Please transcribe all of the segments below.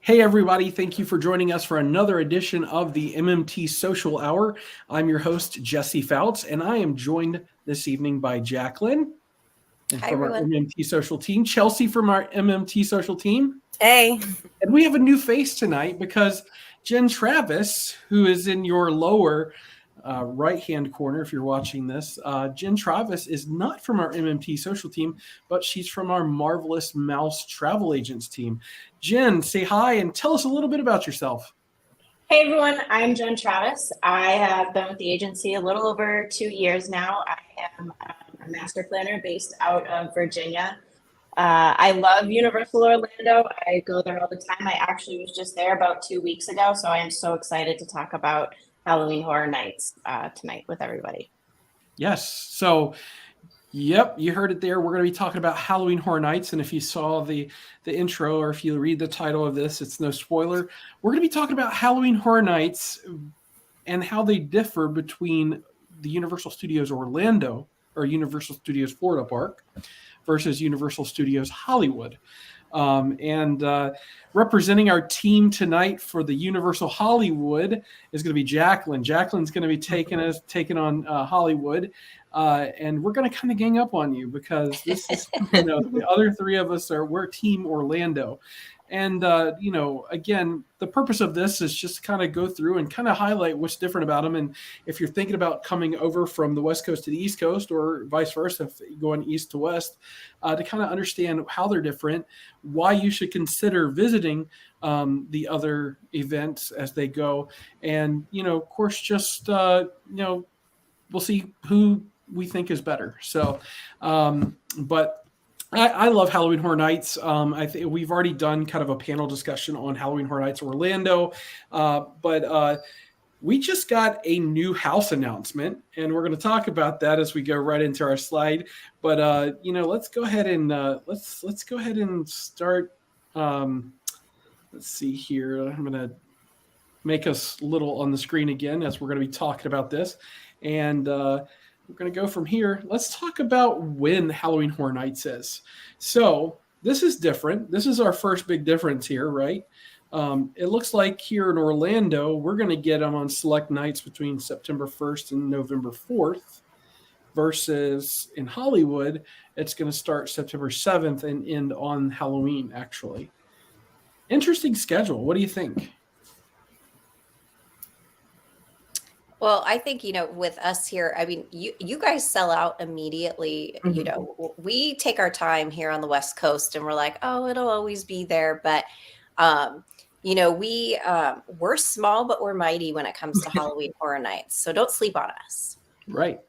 Hey, everybody. Thank you for joining us for another edition of the MMT Social Hour. I'm your host, Jesse Fouts, and I am joined this evening by Jacqueline and Hi, from everyone. our MMT Social team, Chelsea from our MMT Social team. Hey. And we have a new face tonight because Jen Travis, who is in your lower right-hand corner, if you're watching this, Jen Travis is not from our MMT Social team, but she's from our Marvelous Mouse Travel Agents team. Jen, say hi and tell us a little bit about yourself. Hey everyone, I'm Jen Travis. I have been with the agency a little over 2 years now. I am a master planner based out of Virginia. I love Universal Orlando. I go there all the time. I actually was just there about 2 weeks ago, so I am so excited to talk about Halloween Horror Nights tonight with everybody. Yes. So, yep, you heard it there. We're going to be talking about Halloween Horror Nights. And if you saw the intro or if you read the title of this, it's no spoiler. We're going to be talking about Halloween Horror Nights and how they differ between the Universal Studios Orlando or Universal Studios Florida Park versus Universal Studios Hollywood. Representing our team tonight for the Universal Hollywood is going to be Jacqueline. Jacqueline's going to be taking on Hollywood. And we're going to kind of gang up on you because this is, the other three of us we're Team Orlando. And, again, the purpose of this is just to kind of go through and kind of highlight what's different about them. And if you're thinking about coming over from the West Coast to the East Coast or vice versa, if you're going east to west, to kind of understand how they're different, why you should consider visiting the other events as they go. And, of course, just, we'll see who we think is better. So, but I love Halloween Horror Nights. I think we've already done kind of a panel discussion on Halloween Horror Nights Orlando, but we just got a new house announcement, and we're going to talk about that as we go right into our slide. But let's go ahead and let's go ahead and start. Let's see here. I'm going to make us little on the screen again as we're going to be talking about this, and we're going to go from here. Let's talk about when Halloween Horror Nights is. So this is different. This is our first big difference here, right? It looks like here in Orlando, we're going to get them on select nights between September 1st and November 4th versus in Hollywood, it's going to start September 7th and end on Halloween, actually. Interesting schedule. What do you think? Well, I think, with us here, I mean, you guys sell out immediately. Mm-hmm. We take our time here on the West Coast and we're like, oh, it'll always be there. But, we're small, but we're mighty when it comes to Halloween Horror Nights. So don't sleep on us. Right.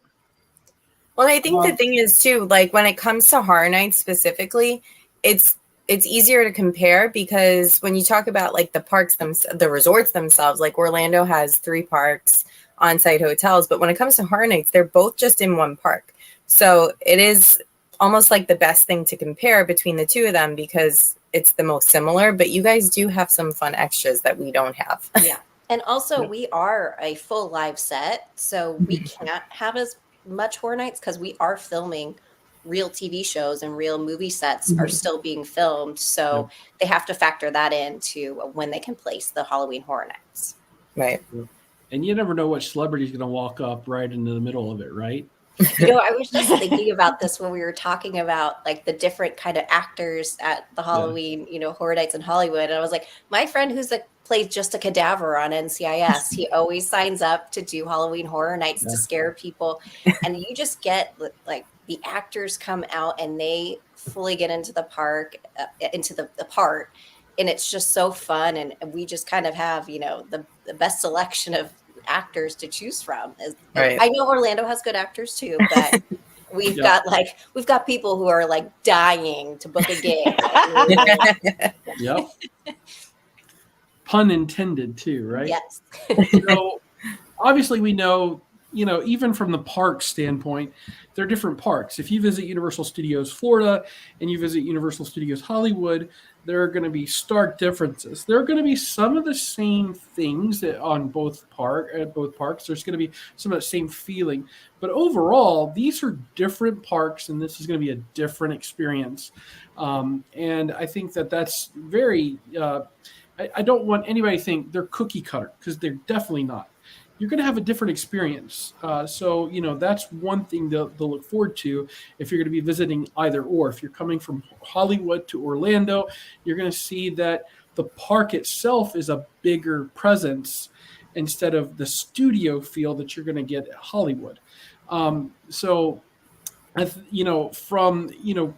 Well, I think the thing is too, like when it comes to Horror Nights specifically, it's easier to compare because when you talk about like the parks, the resorts themselves, like Orlando has 3 parks, on-site hotels, but when it comes to Horror Nights, they're both just in one park. So it is almost like the best thing to compare between the two of them because it's the most similar, but you guys do have some fun extras that we don't have. Yeah. And also we are a full live set, so we can't have as much Horror Nights because we are filming real TV shows and real movie sets are still being filmed. So they have to factor that into when they can place the Halloween Horror Nights. Right. And you never know which celebrity's going to walk up right into the middle of it, right? I was just thinking about this when we were talking about like the different kind of actors at the Halloween, Horror Nights in Hollywood. And I was like, my friend who's plays just a cadaver on NCIS, he always signs up to do Halloween Horror Nights to scare people. And you just get like the actors come out and they fully get into the park, into the part. And it's just so fun. And we just kind of have, the best selection of actors to choose from. Right. I know Orlando has good actors too, but we've got people who are like dying to book a gig. Yep. Pun intended too, right? Yes. So obviously we know even from the park standpoint, they're different parks. If you visit Universal Studios Florida and you visit Universal Studios Hollywood, there are going to be stark differences. There are going to be some of the same things on both parks. There's going to be some of the same feeling, but overall, these are different parks, and this is going to be a different experience. And I think that's very. I don't want anybody to think they're cookie cutter, because they're definitely not. You're going to have a different experience. So, that's one thing they'll look forward to if you're going to be visiting either or. If you're coming from Hollywood to Orlando, you're going to see that the park itself is a bigger presence instead of the studio feel that you're going to get at Hollywood. So, from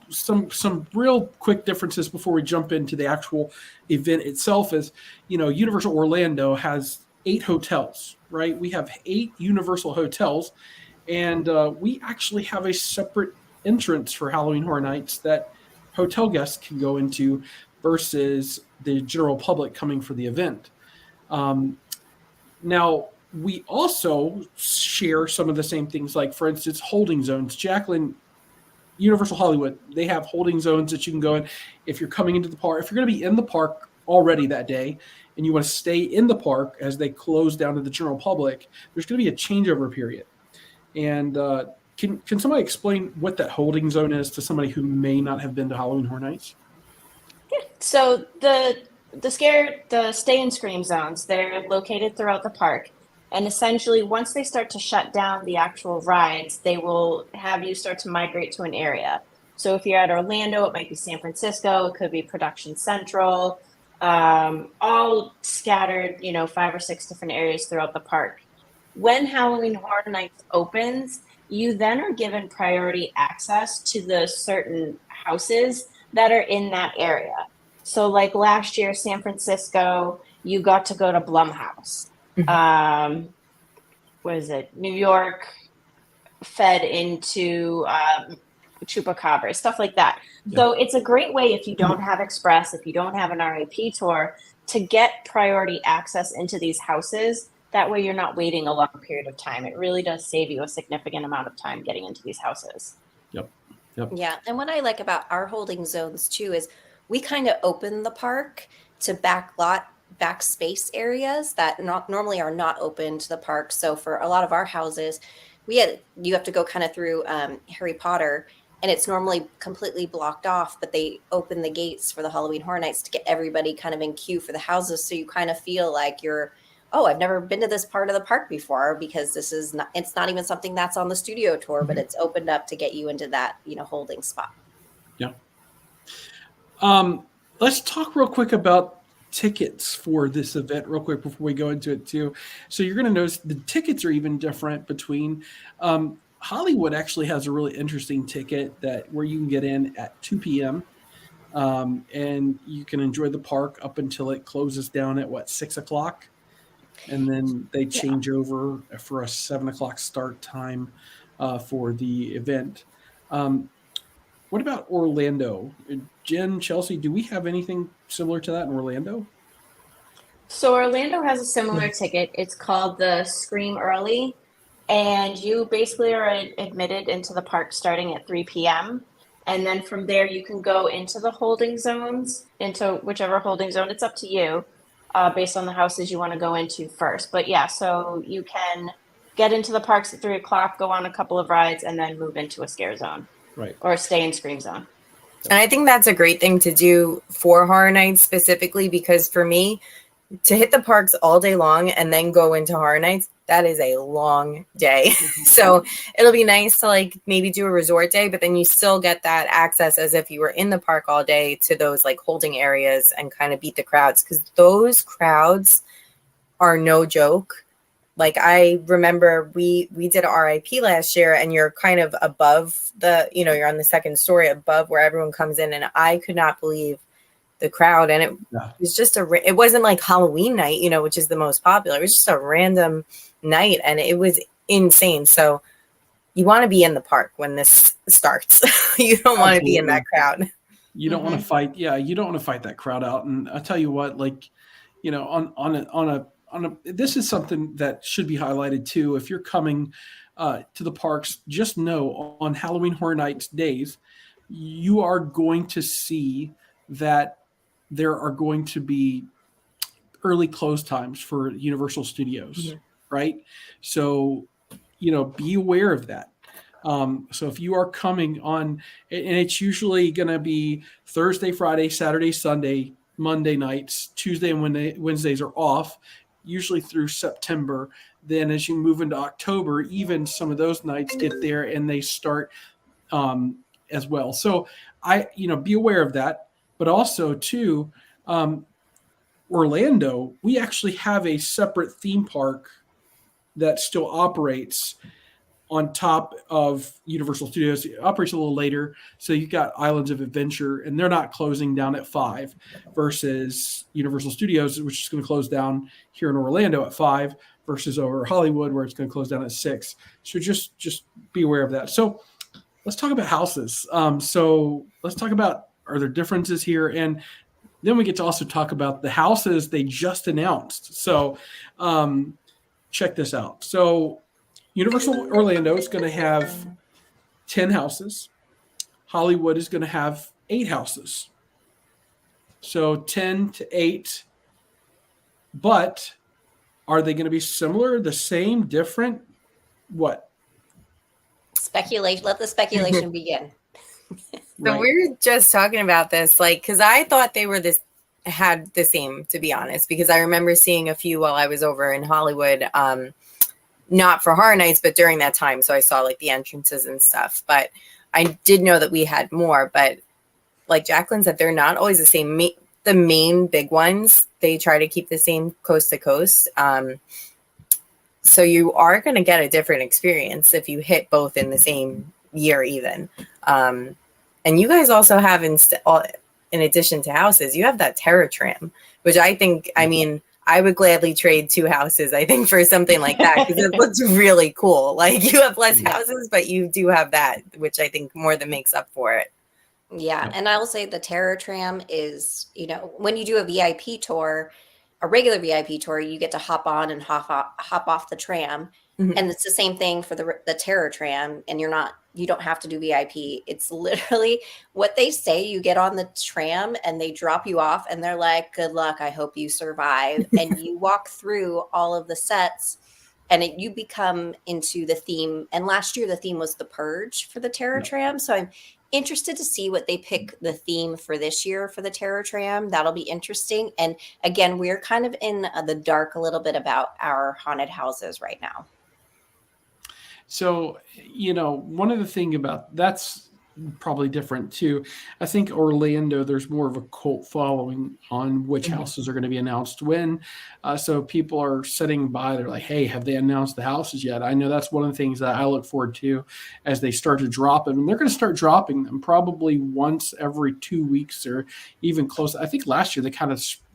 some real quick differences before we jump into the actual event itself is, Universal Orlando has 8 hotels, right? We have 8 Universal hotels, and we actually have a separate entrance for Halloween Horror Nights that hotel guests can go into versus the general public coming for the event. Now, we also share some of the same things, like, for instance, holding zones. Jacqueline, Universal Hollywood, they have holding zones that you can go in if you're coming into the park. If you're going to be in the park already that day and you want to stay in the park as they close down to the general public, there's going to be a changeover period. And can somebody explain what that holding zone is to somebody who may not have been to Halloween Horror Nights? Yeah. So the stay and scream zones, they're located throughout the park. And essentially, once they start to shut down the actual rides, they will have you start to migrate to an area. So if you're at Orlando, it might be San Francisco, it could be Production Central, all scattered, 5 or 6 different areas throughout the park. When Halloween Horror Nights opens, you then are given priority access to the certain houses that are in that area. So like last year, San Francisco, you got to go to Blumhouse. What is it? New York fed into Chupacabra, stuff like that. Yeah. So it's a great way, if you don't have Express, if you don't have an RAP tour, to get priority access into these houses. That way you're not waiting a long period of time. It really does save you a significant amount of time getting into these houses. Yep. Yeah. And what I like about our holding zones too is we kind of open the park to back space areas that normally are not open to the park. So for a lot of our houses, you have to go kind of through Harry Potter, and it's normally completely blocked off, but they open the gates for the Halloween Horror Nights to get everybody kind of in queue for the houses. So you kind of feel like I've never been to this part of the park before, because it's not even something that's on the studio tour, but it's opened up to get you into that, holding spot. Yeah. Let's talk real quick about tickets for this event real quick before we go into it too. So you're going to notice the tickets are even different between Hollywood actually has a really interesting ticket where you can get in at 2 p.m. And you can enjoy the park up until it closes down at 6 o'clock. And then they change over for a 7 o'clock start time for the event. What about Orlando? Jen, Chelsea, do we have anything similar to that in Orlando? So Orlando has a similar ticket. It's called the Scream Early, and you basically are admitted into the park starting at 3 p.m. And then from there, you can go into the holding zones, into whichever holding zone. It's up to you based on the houses you want to go into first. But yeah, so you can get into the parks at 3 o'clock, go on a couple of rides, and then move into a scare zone. Right. Or stay in Scream Zone. And I think that's a great thing to do for Horror Nights specifically, because for me, to hit the parks all day long and then go into Horror Nights, that is a long day. So it'll be nice to maybe do a resort day, but then you still get that access as if you were in the park all day to those holding areas and kind of beat the crowds, because those crowds are no joke. I remember we did a RIP last year, and you're kind of above you're on the second story above where everyone comes in, and I could not believe the crowd. And it was just it wasn't like Halloween night, which is the most popular. It was just a random night, and it was insane. So you want to be in the park when this starts. You don't want to be in that crowd. You don't want to fight. Yeah, you don't want to fight that crowd out. And I tell you what, on this is something that should be highlighted too. If you're coming to the parks, just know on Halloween Horror Nights days, you are going to see that there are going to be early close times for Universal Studios, right? So, be aware of that. So if you are coming on, and it's usually going to be Thursday, Friday, Saturday, Sunday, Monday nights, Tuesday and Wednesdays are off, usually through September. Then as you move into October, even some of those nights get there and they start as well. So be aware of that. But also too, Orlando, we actually have a separate theme park that still operates on top of Universal Studios. It operates a little later. So you've got Islands of Adventure, and they're not closing down at 5 versus Universal Studios, which is going to close down here in Orlando at 5 versus over Hollywood, where it's going to close down at 6. So just be aware of that. So let's talk about houses. So let's talk about, are there differences here? And then we get to also talk about the houses they just announced. So check this out. So Universal Orlando is going to have 10 houses. Hollywood is going to have 8 houses. So 10 to 8. But are they going to be similar, the same, different? What? Speculation. Let the speculation begin. So we were just talking about this, because I thought they were had the same, to be honest, because I remember seeing a few while I was over in Hollywood, not for Horror Nights, but during that time. So I saw the entrances and stuff, but I did know that we had more. But like Jacqueline said, they're not always the same. The main big ones, they try to keep the same coast to coast. So you are going to get a different experience if you hit both in the same year even. And you guys also have, in addition to houses, you have that Terror Tram, which I think, I would gladly trade 2 houses, I think, for something like that, because it looks really cool. You have less houses, but you do have that, which I think more than makes up for it. Yeah. And I will say the Terror Tram is, when you do a VIP tour, a regular VIP tour, you get to hop on and hop off the tram. Mm-hmm. And it's the same thing for the Terror Tram. And you don't have to do VIP. It's literally what they say. You get on the tram and they drop you off and they're like, good luck. I hope you survive. And you walk through all of the sets and you become into the theme. And last year, the theme was The Purge for the Terror Tram. So I'm interested to see what they pick the theme for this year for the Terror Tram. That'll be interesting. And again, we're kind of in the dark a little bit about our haunted houses right now. So, one of the things about that's probably different too. I think Orlando, there's more of a cult following on which houses are going to be announced when. So people are sitting by, they're like, hey, have they announced the houses yet? I know that's one of the things that I look forward to as they start to drop them. And they're going to start dropping them probably once every 2 weeks or even close. I think last year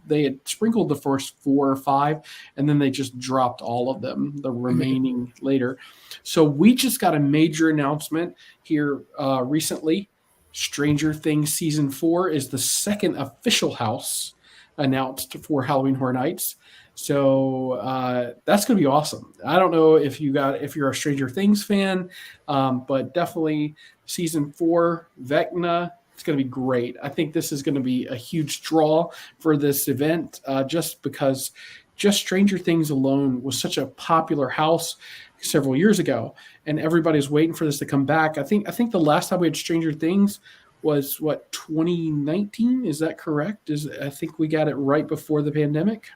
they had sprinkled the first 4 or 5, and then they just dropped all of them, the remaining later. So we just got a major announcement here recently. Stranger Things Season 4 is the second official house announced for Halloween Horror Nights. So that's going to be awesome. I don't know if you're a Stranger Things fan, but definitely Season 4, Vecna. It's going to be great. I think this is going to be a huge draw for this event, just because Stranger Things alone was such a popular house several years ago, and everybody's waiting for this to come back. I think the last time we had Stranger Things was 2019. Is that correct? I think we got it right before the pandemic.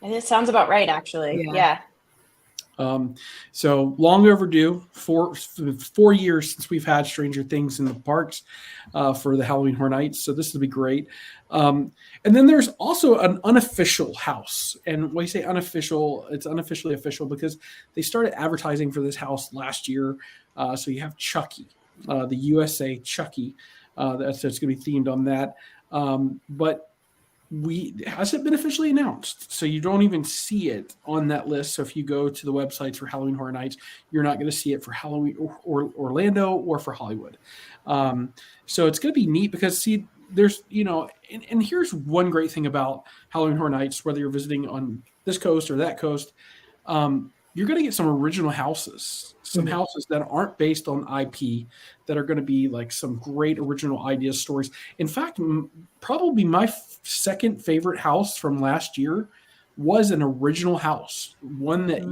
And it sounds about right, actually. Yeah. So long overdue. 4 years since we've had Stranger Things in the parks for the Halloween Horror Nights. So this will be great. And then there's also an unofficial house. And when you say unofficial, it's unofficially official because they started advertising for this house last year. So you have Chucky, the USA Chucky. That's going to be themed on that. But hasn't been officially announced, so you don't even see it on that list. So if you go to the websites for Halloween Horror Nights, you're not going to see it for Halloween or Orlando or for Hollywood. So it's going to be neat because there's and here's one great thing about Halloween Horror Nights, whether you're visiting on this coast or that coast, you're going to get some original houses, some houses that aren't based on IP, that are going to be like some great original ideas, stories. In fact, probably my second favorite house from last year was an original house, one that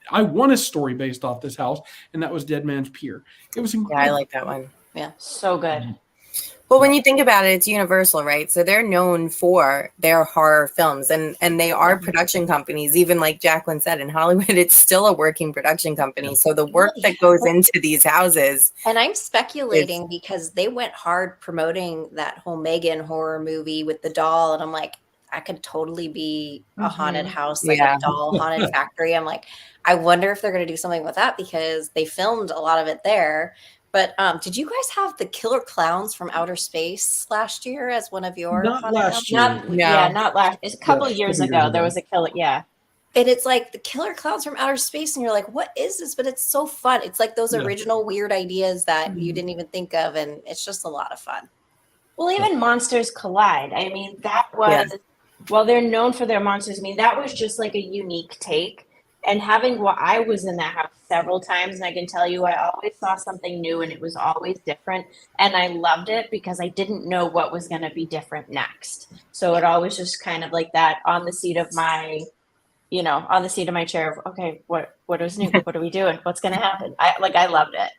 I won a story based off this house, and that was Dead Man's Pier. It was incredible. Yeah, I like that one. Yeah, so good. Well, when you think about it, it's Universal, right? So they're known for their horror films, and they are production companies. Even like Jacqueline said, in Hollywood, it's still a working production company. So the work that goes into these houses. And I'm speculating because they went hard promoting that whole Megan horror movie with the doll, and I'm like, I could totally be a haunted house, like a doll haunted factory. I'm like, I wonder if they're going to do something with that, because they filmed a lot of it there. But did you guys have the Killer Clowns from Outer Space last year as one of your Not haunted last houses? year. Not last. It's a couple of years ago. There was a killer. Yeah. And it's like the Killer Clowns from Outer Space, and you're like, what is this? But it's so fun. It's like those original weird ideas that you didn't even think of, and it's just a lot of fun. Well, even Monsters Collide. I mean, that was, well, they're known for their monsters. I mean, that was just like a unique take. And I was in that house several times, and I can tell you, I always saw something new, and it was always different. And I loved it because I didn't know what was going to be different next. So it always just kind of like that on the seat of my, on the seat of my chair of, okay, what is new? What are we doing? What's going to happen? I loved it.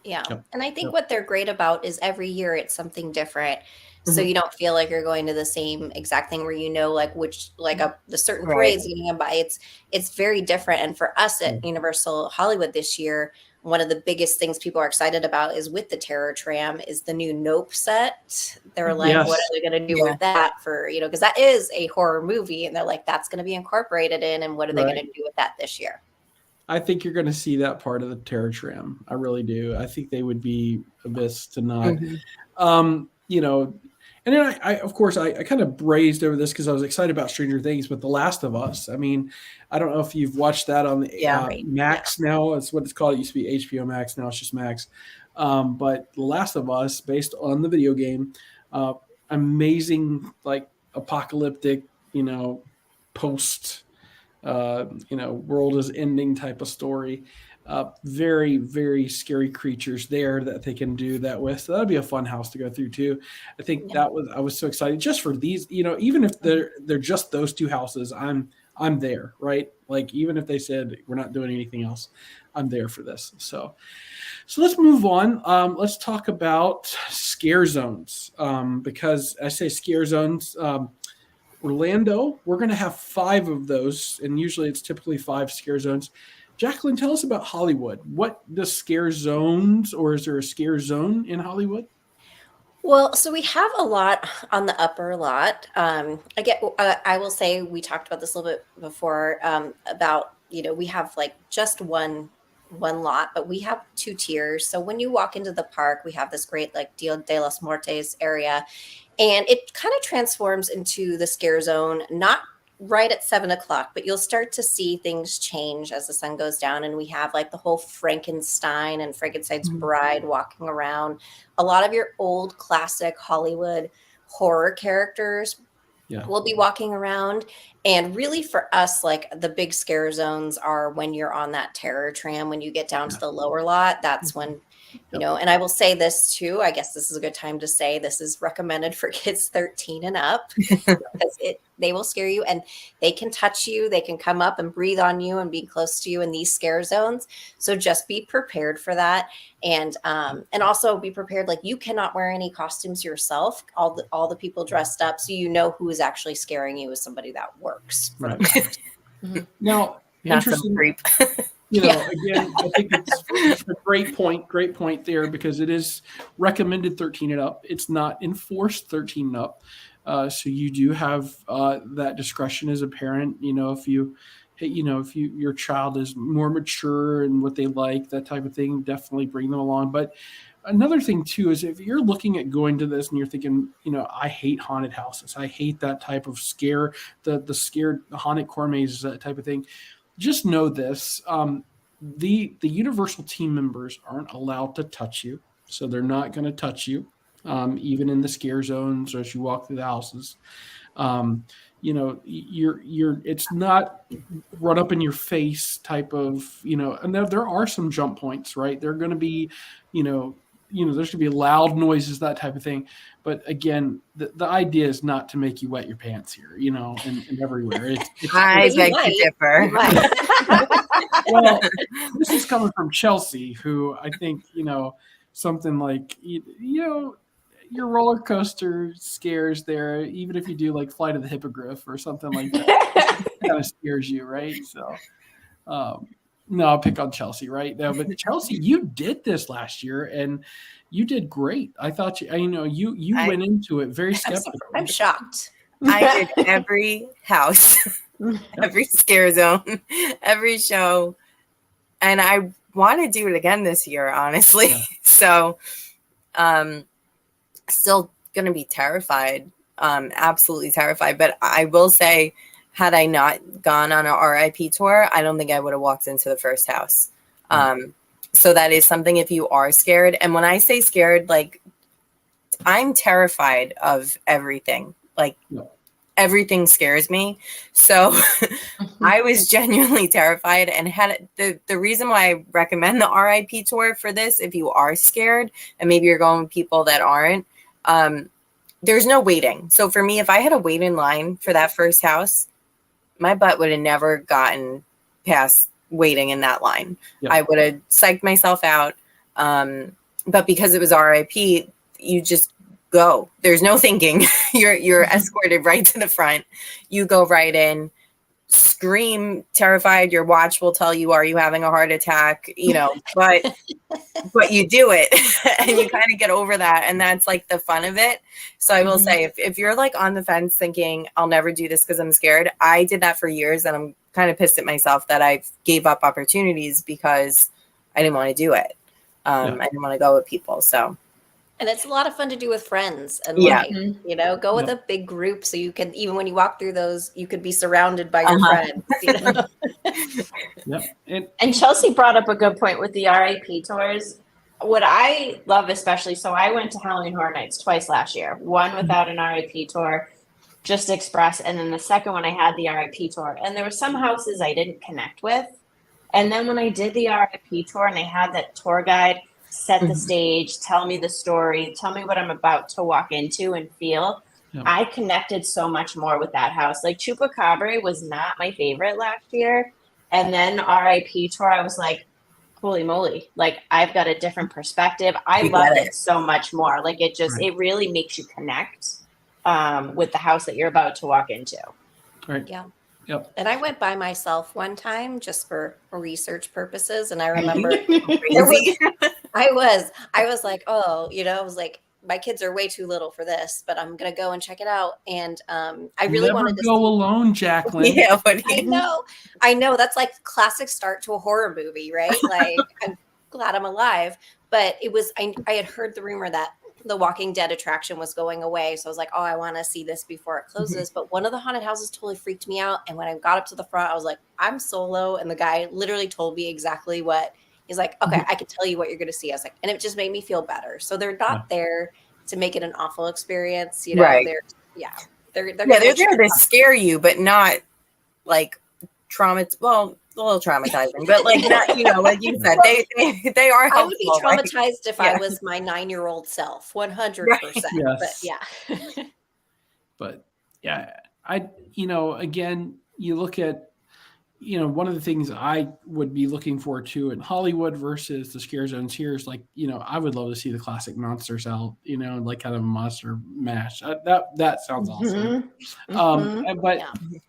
Yeah. And I think what they're great about is every year it's something different. So you don't feel like you're going to the same exact thing where like which like the certain parade's getting by. It's very different. And for us at Universal Hollywood this year, one of the biggest things people are excited about is with the Terror Tram is the new Nope set. They're like, what are they going to do with that for, because that is a horror movie, and they're like, that's going to be incorporated in, and what are they going to do with that this year? I think you're going to see that part of the Terror Tram. I really do. I think they would be amiss to not, and then I of course, I kind of brazed over this because I was excited about Stranger Things, but The Last of Us. I mean, I don't know if you've watched that on the Max now. It's what it's called. It used to be HBO Max. Now it's just Max. But The Last of Us, based on the video game, amazing, like apocalyptic, post, world is ending type of story. Very, very scary creatures there that they can do that with. So that'd be a fun house to go through too. I think I was so excited just for these, even if they're just those two houses, I'm there, right? Like, even if they said we're not doing anything else, I'm there for this. So let's move on. Let's talk about scare zones. Because I say scare zones, Orlando, we're going to have 5 of those. And usually it's typically 5 scare zones. Jacqueline, tell us about Hollywood. What the scare zones, or is there a scare zone in Hollywood? Well, so we have a lot on the upper lot. I will say we talked about this a little bit before about, we have like just one lot, but we have 2 tiers. So when you walk into the park, we have this great like Dia de los Muertos area, and it kind of transforms into the scare zone, not right at 7:00, but you'll start to see things change as the sun goes down. And we have like the whole Frankenstein and Frankenstein's bride walking around. A lot of your old classic Hollywood horror characters will be walking around. And really for us, like the big scare zones are when you're on that Terror Tram, when you get down to the lower lot, that's when, and I will say this too, I guess this is a good time to say this is recommended for kids 13 and up because they will scare you, and they can touch you. They can come up and breathe on you and be close to you in these scare zones. So just be prepared for that. And also be prepared. Like, you cannot wear any costumes yourself. All the people dressed up. So who is actually scaring you is somebody that works. Right. Now, not some creep. Again, I think it's a great point there, because it is recommended 13 and up. It's not enforced 13 and up. So you do have that discretion as a parent. If your child is more mature and what they like, that type of thing, definitely bring them along. But another thing too is if you're looking at going to this and you're thinking, I hate haunted houses, I hate that type of scare, the scared haunted core mazes, that type of thing. Just know this: the Universal team members aren't allowed to touch you, so they're not going to touch you. Even in the scare zones or as you walk through the houses. it's not run up in your face type of, and there are some jump points, right? They're going to be, there's going to be loud noises, that type of thing. But again, the idea is not to make you wet your pants here, and everywhere. I beg to differ. Well, this is coming from Chelsea, who I think, something like, your roller coaster scares there, even if you do like Flight of the Hippogriff or something like that, it kind of scares you, right? So, no, I'll pick on Chelsea right now. But Chelsea, you did this last year and you did great. I thought you went into it very skeptical. I'm shocked. I did every house, every scare zone, every show, and I want to do it again this year, honestly. Yeah. So, still going to be terrified, absolutely terrified. But I will say, had I not gone on an RIP tour, I don't think I would have walked into the first house. So that is something if you are scared. And when I say scared, like I'm terrified of everything. Like everything scares me. So I was genuinely terrified and had the reason why I recommend the RIP tour for this, if you are scared and maybe you're going with people that aren't, there's no waiting. So for me, if I had to wait in line for that first house, my butt would have never gotten past waiting in that line. Yep. I would have psyched myself out. But because it was RIP, you just go. There's no thinking. You're escorted right to the front. You go right in, scream terrified. Your watch will tell you, are you having a heart attack? But you do it and you kind of get over that. And that's like the fun of it. So I will say, if you're like on the fence thinking I'll never do this because I'm scared, I did that for years and I'm kind of pissed at myself that I gave up opportunities because I didn't want to do it. I didn't want to go with people. So. And it's a lot of fun to do with friends and go with a big group. So you can, even when you walk through those, you could be surrounded by your friends. And Chelsea brought up a good point with the RIP tours. What I love especially, so I went to Halloween Horror Nights twice last year, one without an RIP tour, just express. And then the second one I had the RIP tour. And there were some houses I didn't connect with. And then when I did the RIP tour and they had that tour guide set the stage, tell me the story, tell me what I'm about to walk into and feel. Yep. I connected so much more with that house. Like Chupacabra was not my favorite last year. And then RIP tour, I was like, holy moly, like I've got a different perspective. I love it so much more. Like it just, it really makes you connect with the house that you're about to walk into. Right. Yeah. Yep. And I went by myself one time just for research purposes. And I remember I was like, I was like, my kids are way too little for this, but I'm going to go and check it out. And I really wanted to go alone, Jacqueline. Yeah, I know. That's like classic start to a horror movie, right? Like, I'm glad I'm alive. But it was, I had heard the rumor that the Walking Dead attraction was going away. So I was like, I want to see this before it closes. But one of the haunted houses totally freaked me out. And when I got up to the front, I was like, I'm solo. And the guy literally told me exactly what he's like, okay, I can tell you what you're going to see. I was like, and it just made me feel better. So they're not there to make it an awful experience. Right. They're there to scare you, but not like well, a little traumatizing, but like not, like you said, they are helpful. I would be traumatized if I was my 9-year-old self, 100%. Yes. But again, you look at, one of the things I would be looking forward to in Hollywood versus the scare zones here is like, I would love to see the classic monsters out, like kind of a monster mash. That sounds awesome. But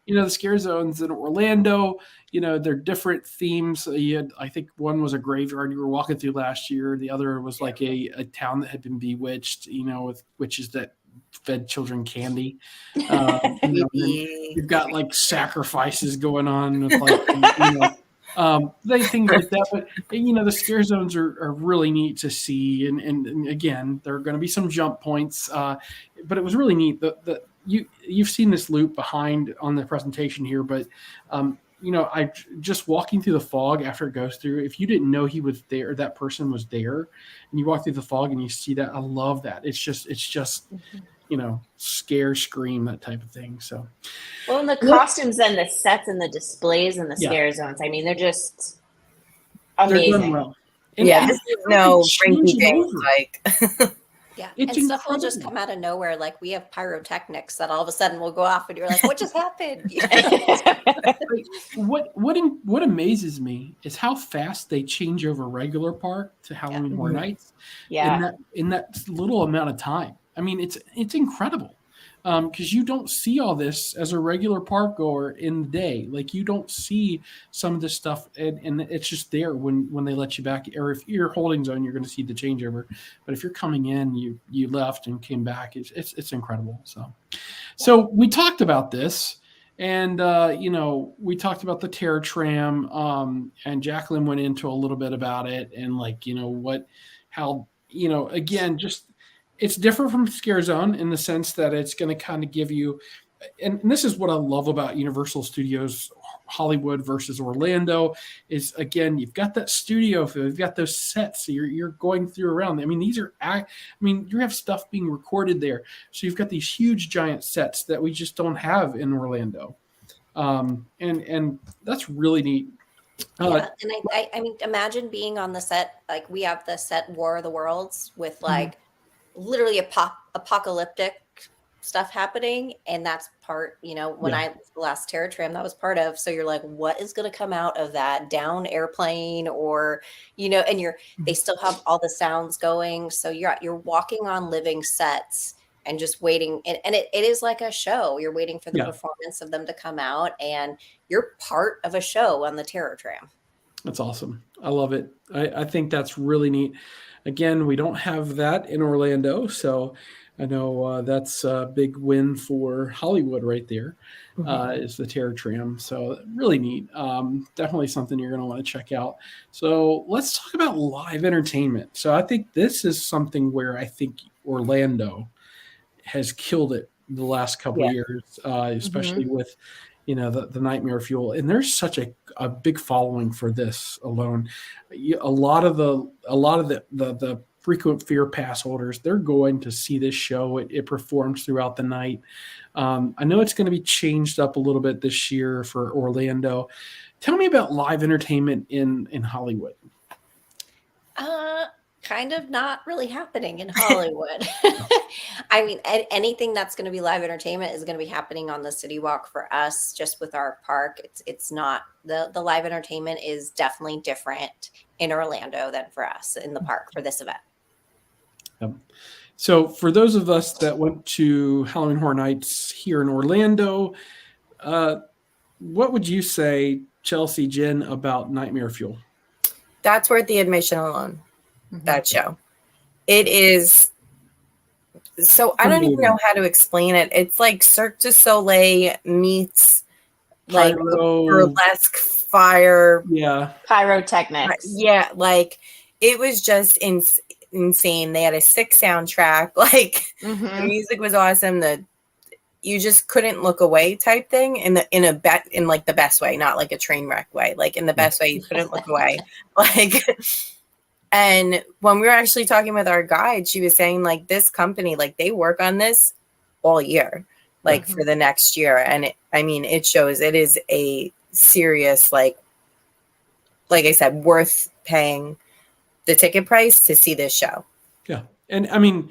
the scare zones in Orlando, they're different themes. I think one was a graveyard you were walking through last year. The other was like a town that had been bewitched, with witches that fed children candy. You've got like sacrifices going on with like, things like that. But the scare zones are really neat to see. And again, there are going to be some jump points, but it was really neat. You've seen this loop behind on the presentation here, but I just walking through the fog after it goes through, if you didn't know he was there, that person was there, and you walk through the fog and you see that, I love that. It's just scare, scream, that type of thing. So, Well, and the costumes and the sets and the displays and the scare zones, I mean, they're just they're done amazing. well. And Yeah, this is no change rinky it dink over. like. Yeah, It's and stuff will just incredible. come out of nowhere. Like we have pyrotechnics that all of a sudden will go off, and you're like, "What just happened?" What amazes me is how fast they change over regular park to Halloween Horror Nights in that little amount of time. I mean, it's incredible because you don't see all this as a regular park goer in the day. Like you don't see some of this stuff, and it's just there when they let you back. Or if you're holding zone, you're going to see the changeover. But if you're coming in, you left and came back. It's incredible. So we talked about this. And, we talked about the Terror Tram, and Jacqueline went into a little bit about it and again, just it's different from Scare Zone in the sense that it's going to kind of give you, and this is what I love about Universal Studios Hollywood versus Orlando is, again, you've got that studio feel, you've got those sets, so you're going through around. I mean, you have stuff being recorded there, so you've got these huge giant sets that we just don't have in Orlando, and that's really neat. Yeah, and I mean, imagine being on the set. Like we have the set War of the Worlds with like literally apocalyptic stuff happening, and that's part, when I the last Terror Tram that was part of. So you're like, what is going to come out of that down airplane, or and they still have all the sounds going. So you're walking on living sets and just waiting, and it is like a show. You're waiting for the performance of them to come out, and you're part of a show on the Terror Tram. That's awesome. I love it. I think that's really neat. Again, we don't have that in Orlando, so I know that's a big win for Hollywood right there, is the Terror Tram. So really neat. Definitely something you're going to want to check out. So let's talk about live entertainment. So I think this is something where I think Orlando has killed it the last couple of years, especially with the Nightmare Fuel, and there's such a big following for this alone. A lot of the frequent Fear Pass holders, they're going to see this show. It performs throughout the night. I know it's going to be changed up a little bit this year for Orlando. Tell me about live entertainment in Hollywood. Kind of not really happening in Hollywood. I mean, anything that's going to be live entertainment is going to be happening on the City Walk for us, just with our park. It's not the live entertainment is definitely different in Orlando than for us in the park for this event. So for those of us that went to Halloween Horror Nights here in Orlando, what would you say, Chelsea, Jen, about Nightmare Fuel? That's worth the admission alone. That show. It is. So I don't even know how to explain it. It's like Cirque du Soleil meets like burlesque fire. Yeah. Pyrotechnics. Yeah. Like it was just insane. They had a sick soundtrack. Like the music was awesome. You just couldn't look away type thing in like the best way, not like a train wreck way, like in the best way. You couldn't look away. Like, and when we were actually talking with our guide, she was saying like this company, like they work on this all year, like for the next year. And it shows it is a serious, like I said, worth paying the ticket price to see this show. Yeah. And I mean,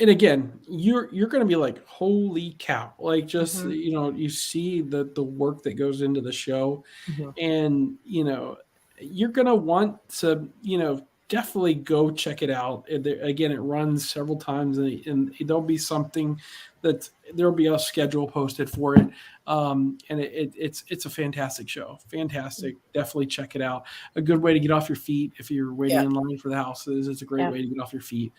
and again, you're going to be like, holy cow. Like just, you see the work that goes into the show and, you're going to want to, definitely go check it out. Again, it runs several times and there'll be something that there'll be a schedule posted for it. And it's a fantastic show. Fantastic. Definitely check it out. A good way to get off your feet. If you're waiting in line for the houses, it's a great way to get off your feet.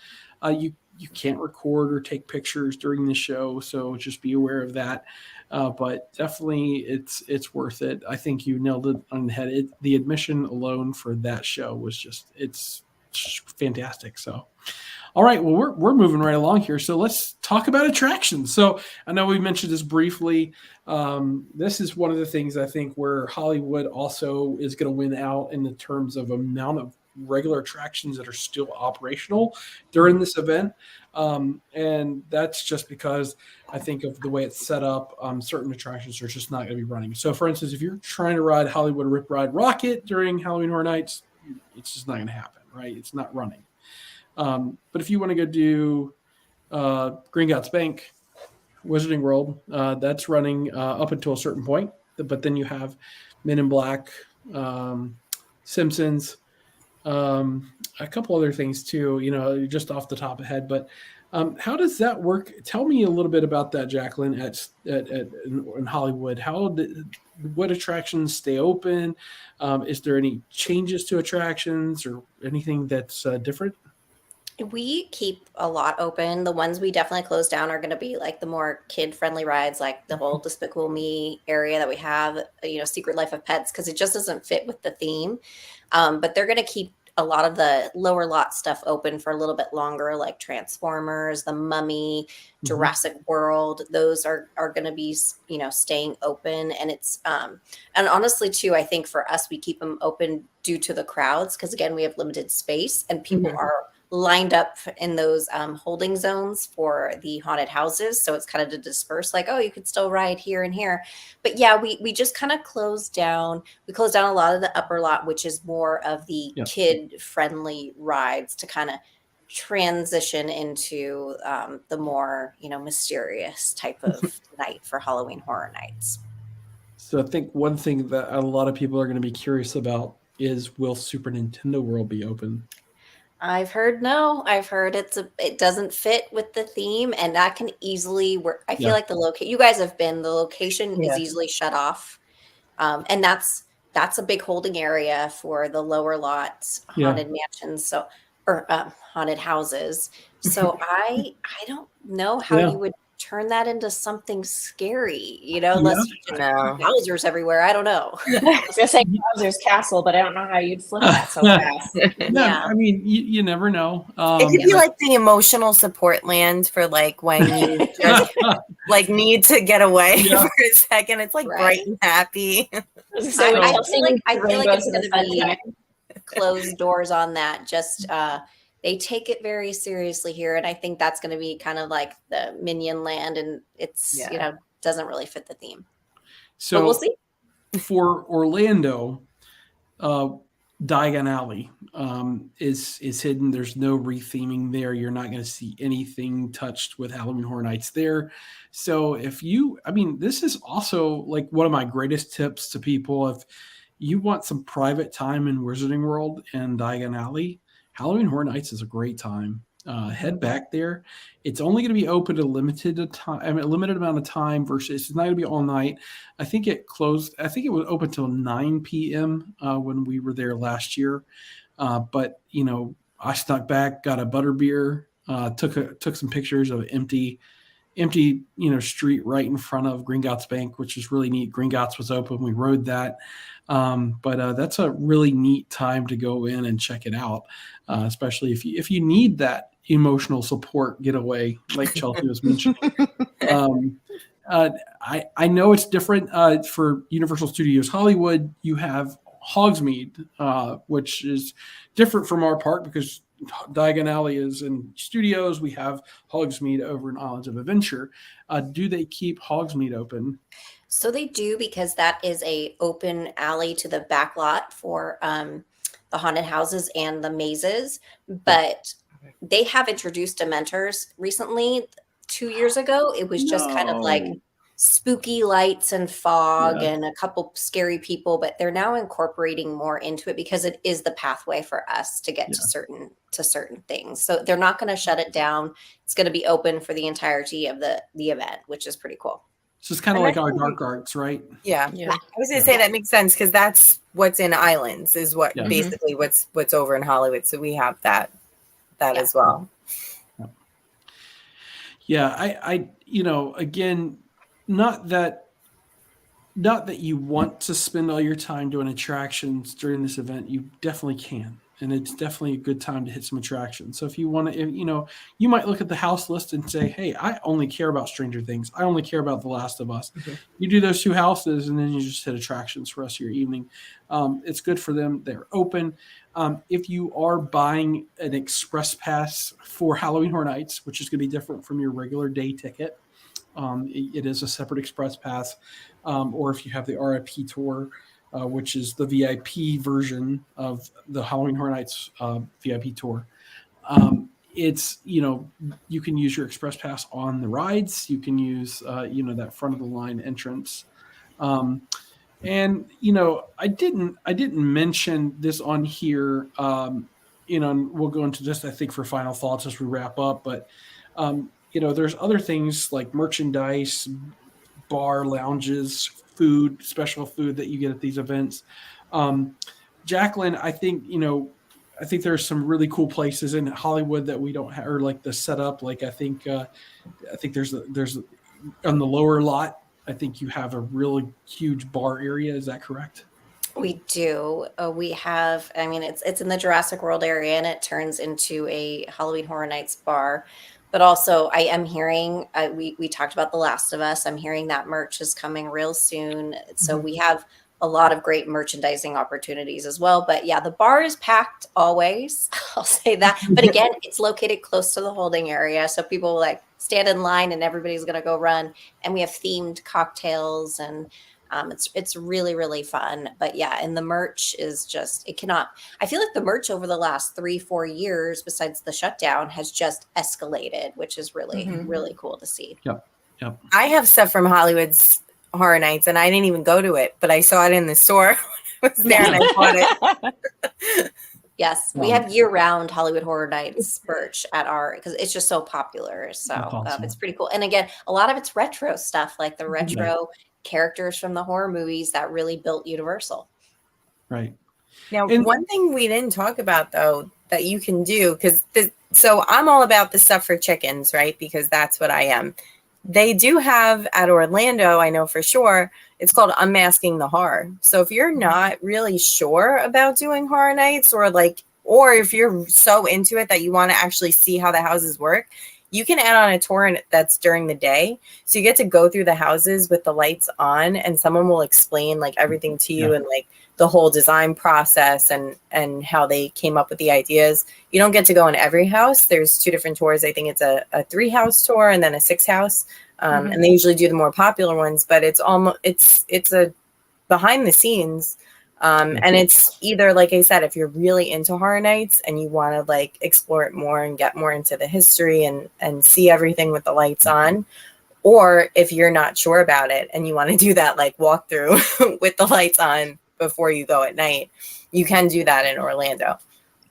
You can't record or take pictures during the show, so just be aware of that. But definitely, it's worth it. I think you nailed it on the head. The admission alone for that show was it's fantastic. So, all right, well, we're moving right along here. So let's talk about attractions. So I know we mentioned this briefly. This is one of the things I think where Hollywood also is going to win out in the terms of amount of regular attractions that are still operational during this event. And that's just because I think of the way it's set up. Certain attractions are just not going to be running. So, for instance, if you're trying to ride Hollywood Rip Ride Rocket during Halloween Horror Nights, it's just not going to happen, right? It's not running. But if you want to go do Gringotts Bank, Wizarding World, that's running up until a certain point. But then you have Men in Black, Simpsons, a couple other things too, just off the top of the head. But how does that work? Tell me a little bit about that, Jacqueline, in Hollywood. What attractions stay open? Is there any changes to attractions or anything that's different? We keep a lot open. The ones we definitely close down are going to be like the more kid-friendly rides, like the whole Despicable Me area that we have, Secret Life of Pets, because it just doesn't fit with the theme. But they're going to keep a lot of the lower lot stuff open for a little bit longer, like Transformers, The Mummy, Jurassic World. Those are going to be, staying open. And it's, and honestly too, I think for us, we keep them open due to the crowds. Cause again, we have limited space and people are lined up in those holding zones for the haunted houses. So it's kind of to disperse, like, oh, you could still ride here and here. But yeah, we just kind of closed down. We closed down a lot of the upper lot, which is more of the kid-friendly rides to kind of transition into the more, mysterious type of night for Halloween Horror Nights. So I think one thing that a lot of people are going to be curious about is, will Super Nintendo World be open? I've heard no. I've heard it doesn't fit with the theme, and that can easily work. I feel like you guys have been, the location is easily shut off, and that's a big holding area for the lower lots haunted mansions, or haunted houses. So I don't know how you would turn that into something scary, unless you just Bowser's everywhere. I don't know. I was gonna say Bowser's Castle, but I don't know how you'd flip that so fast. I mean, you never know. It could be like the emotional support land for like when you just like need to get away for a second. It's like bright and happy. So I feel like it's going to be closed doors on that. Just they take it very seriously here, and I think that's going to be kind of like the Minion Land, and it's doesn't really fit the theme. So but we'll see. For Orlando, Diagon Alley is hidden. There's no retheming there. You're not going to see anything touched with Halloween Horror Nights there. So this is also like one of my greatest tips to people. If you want some private time in Wizarding World and Diagon Alley, Halloween Horror Nights is a great time. Head back there. It's only going to be open a limited amount of time versus it's not going to be all night. I think it closed. I think it was open till 9 p.m. When we were there last year. But I snuck back, got a butterbeer, took some pictures of empty street right in front of Gringotts Bank, which is really neat. Gringotts was open. We rode that. But that's a really neat time to go in and check it out, especially if you need that emotional support getaway, like Chelsea was mentioning. I know it's different for Universal Studios Hollywood. You have Hogsmeade, which is different from our park because Diagon Alley is in studios. We have Hogsmeade over in Islands of Adventure. Do they keep Hogsmeade open? So they do, because that is a open alley to the back lot for the haunted houses and the mazes. But they have introduced Dementors recently. 2 years ago, it was just kind of like spooky lights and fog and a couple scary people, but they're now incorporating more into it because it is the pathway for us to get to certain things. So they're not going to shut it down. It's going to be open for the entirety of the event, which is pretty cool. So it's kind of like our dark arts, right? Yeah. I was going to say that makes sense because that's what's in Islands is what basically what's over in Hollywood. So we have that as well. Yeah, I again, not that you want to spend all your time doing attractions during this event. You definitely can. and it's definitely a good time to hit some attractions. So if you want to, you might look at the house list and say, hey, I only care about Stranger Things. I only care about The Last of Us. Mhm. You do those 2 houses, and then you just hit attractions for the rest of your evening. It's good for them. They're open. If you are buying an express pass for Halloween Horror Nights, which is going to be different from your regular day ticket, it is a separate express pass. Or if you have the RIP tour, which is the VIP version of the Halloween Horror Nights VIP tour. It's, you can use your express pass on the rides. You can use, that front of the line entrance. And, I didn't mention this on here, and we'll go into just, I think, for final thoughts as we wrap up. But, there's other things like merchandise, bar lounges, food, special food that you get at these events. Jacqueline, I think there's some really cool places in Hollywood that we don't have, or like the setup. Like I think there's on the lower lot, I think you have a really huge bar area. Is that correct? We do. We have, it's in the Jurassic World area, and it turns into a Halloween Horror Nights bar. But also, I am hearing, we talked about The Last of Us. I'm hearing that merch is coming real soon. So we have a lot of great merchandising opportunities as well. But yeah, the bar is packed always. I'll say that. But again, it's located close to the holding area. So people like stand in line and everybody's going to go run. And we have themed cocktails, and it's really, really fun. But yeah, and the merch is just, I feel like the merch over the last 3-4 years, besides the shutdown, has just escalated, which is really, really cool to see. Yep. I have stuff from Hollywood's Horror Nights, and I didn't even go to it, but I saw it in the store. I was there and I bought it. Yes, we have year-round Hollywood Horror Nights merch at because it's just so popular. So awesome. It's pretty cool. And again, a lot of it's retro stuff, like the retro characters from the horror movies that really built Universal. Right. Now, one thing we didn't talk about, though, that you can do, so I'm all about the stuff for chickens, right? Because that's what I am. They do have at Orlando, I know for sure, it's called Unmasking the Horror. So if you're not really sure about doing Horror Nights, or if you're so into it that you want to actually see how the houses work, you can add on a tour that's during the day. So you get to go through the houses with the lights on, and someone will explain like everything to you and like the whole design process and how they came up with the ideas. You don't get to go in every house. There's 2 different tours. I think it's a 3-house tour and then a 6-house. And they usually do the more popular ones, but it's a behind the scenes. And it's either, like I said, if you're really into Horror Nights and you want to like explore it more and get more into the history and see everything with the lights on, or if you're not sure about it and you want to do that like walkthrough with the lights on before you go at night, you can do that in Orlando.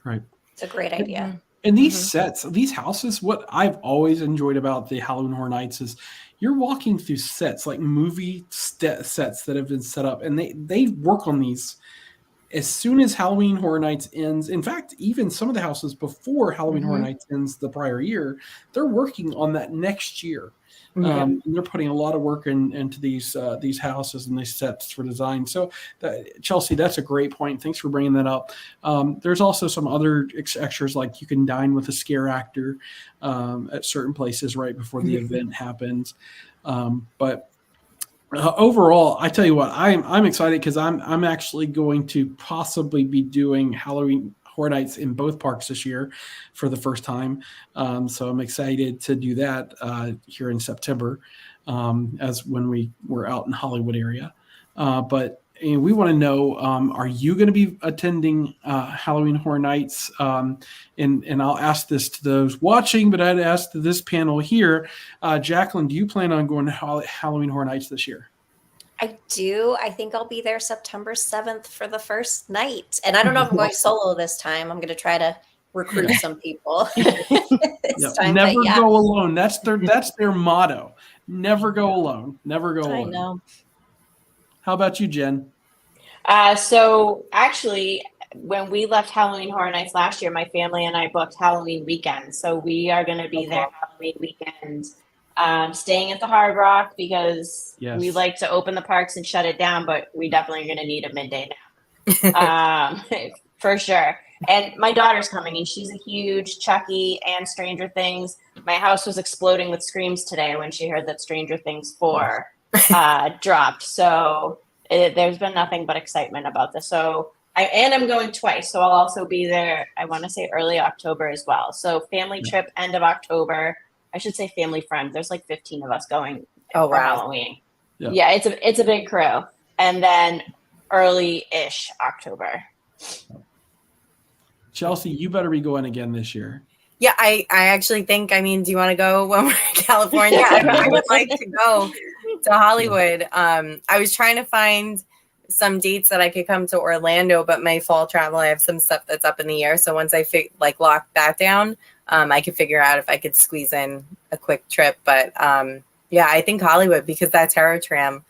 Right. It's a great idea. And these sets, these houses, what I've always enjoyed about the Halloween Horror Nights is you're walking through sets, like movie sets that have been set up, and they work on these as soon as Halloween Horror Nights ends. In fact, even some of the houses before Halloween Horror Nights ends the prior year, they're working on that next year. And they're putting a lot of work into these houses and these sets for design. So, Chelsea, that's a great point. Thanks for bringing that up. There's also some other extras, like you can dine with a scare actor at certain places right before the event happens. But overall, I tell you what, I'm excited because I'm actually going to possibly be doing Halloween Horror Nights in both parks this year for the first time. So I'm excited to do that here in September as when we're out in Hollywood area. But we want to know, are you going to be attending Halloween Horror Nights? And I'll ask this to those watching, but I'd ask to this panel here. Jacqueline, do you plan on going to Halloween Horror Nights this year? I do. I think I'll be there September 7th for the first night. And I don't know if I'm going solo this time. I'm going to try to recruit some people this time. Never go alone. That's their motto. Never go alone. Never go alone. I know. How about you, Jen? So actually, when we left Halloween Horror Nights last year, my family and I booked Halloween weekend. So we are going to be there Halloween weekend, staying at the Hard Rock because we like to open the parks and shut it down, but we definitely are going to need a midday nap for sure. And my daughter's coming, and she's a huge Chucky and Stranger Things. My house was exploding with screams today when she heard that Stranger Things 4 dropped. So there's been nothing but excitement about this. So I'm going twice, so I'll also be there. I want to say early October as well. So family trip end of October. I should say family friend. There's like 15 of us going for Halloween. Yeah, it's a big crew, and then early-ish October. Chelsea, you better be going again this year. Yeah, I actually think, I mean, do you want to go when we're in California? I would like to go to Hollywood. I was trying to find some dates that I could come to Orlando, but my fall travel, I have some stuff that's up in the air. So once I lock that down, I could figure out if I could squeeze in a quick trip. But yeah, I think Hollywood, because that's Terror Tram.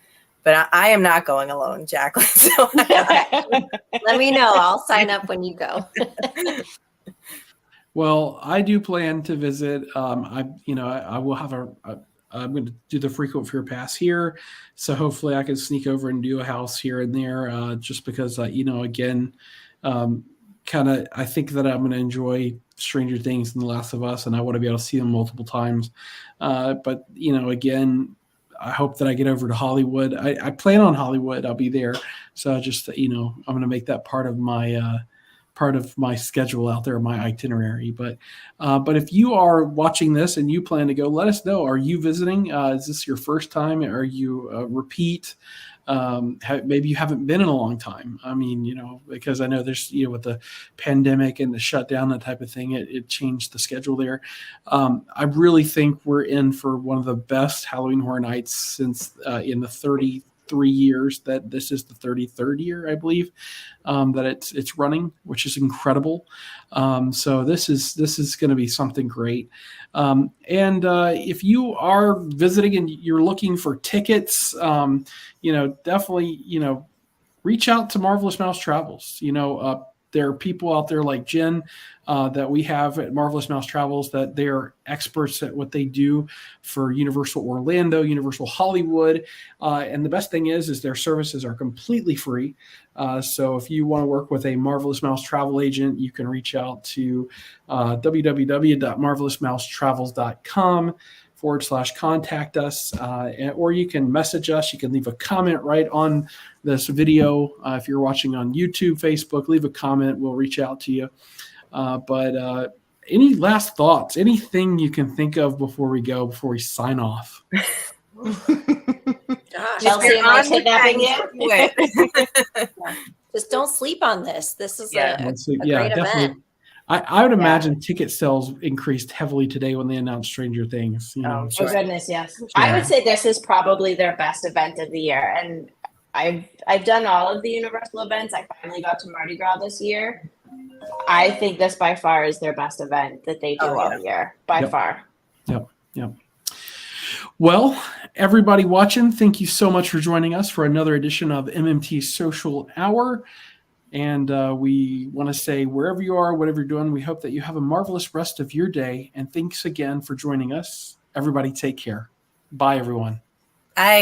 But I am not going alone, Jacqueline. So let me know. I'll sign up when you go. Well, I do plan to visit. I will have I'm going to do the frequent fear pass here, so hopefully I can sneak over and do a house here and there. Just because, again, kind of, I think that I'm going to enjoy Stranger Things and The Last of Us, and I want to be able to see them multiple times. But again, I hope that I get over to Hollywood. I plan on Hollywood. I'll be there. So just, I'm going to make that part of my schedule out there, my itinerary. But if you are watching this and you plan to go, let us know. Are you visiting? Is this your first time? Are you repeat? Maybe you haven't been in a long time. I mean, because I know there's, with the pandemic and the shutdown, that type of thing, it changed the schedule there. I really think we're in for one of the best Halloween Horror Nights since in the 33 years that this is the 33rd year, I believe, that it's running, which is incredible. So this is going to be something great. And if you are visiting and you're looking for tickets, definitely, reach out to Marvelous Mouse Travels. There are people out there like Jen that we have at Marvelous Mouse Travels that they're experts at what they do for Universal Orlando, Universal Hollywood. And the best thing is their services are completely free. So if you want to work with a Marvelous Mouse travel agent, you can reach out to www.marvelousmousetravels.com/contact us, or you can message us. You can leave a comment right on this video. If you're watching on YouTube, Facebook, leave a comment. We'll reach out to you. But any last thoughts? Anything you can think of before we sign off? Chelsea, am I kidnapping you? Just don't sleep on this. This is a great event. I would imagine ticket sales increased heavily today when they announced Stranger Things. Oh goodness, yes. Yeah. I would say this is probably their best event of the year, and I've done all of the Universal events. I finally got to Mardi Gras this year. I think this by far is their best event that they do all year, by far. Yep. Well, everybody watching, thank you so much for joining us for another edition of MMT Social Hour. And we want to say, wherever you are, whatever you're doing, we hope that you have a marvelous rest of your day. And thanks again for joining us. Everybody take care. Bye, everyone. Bye.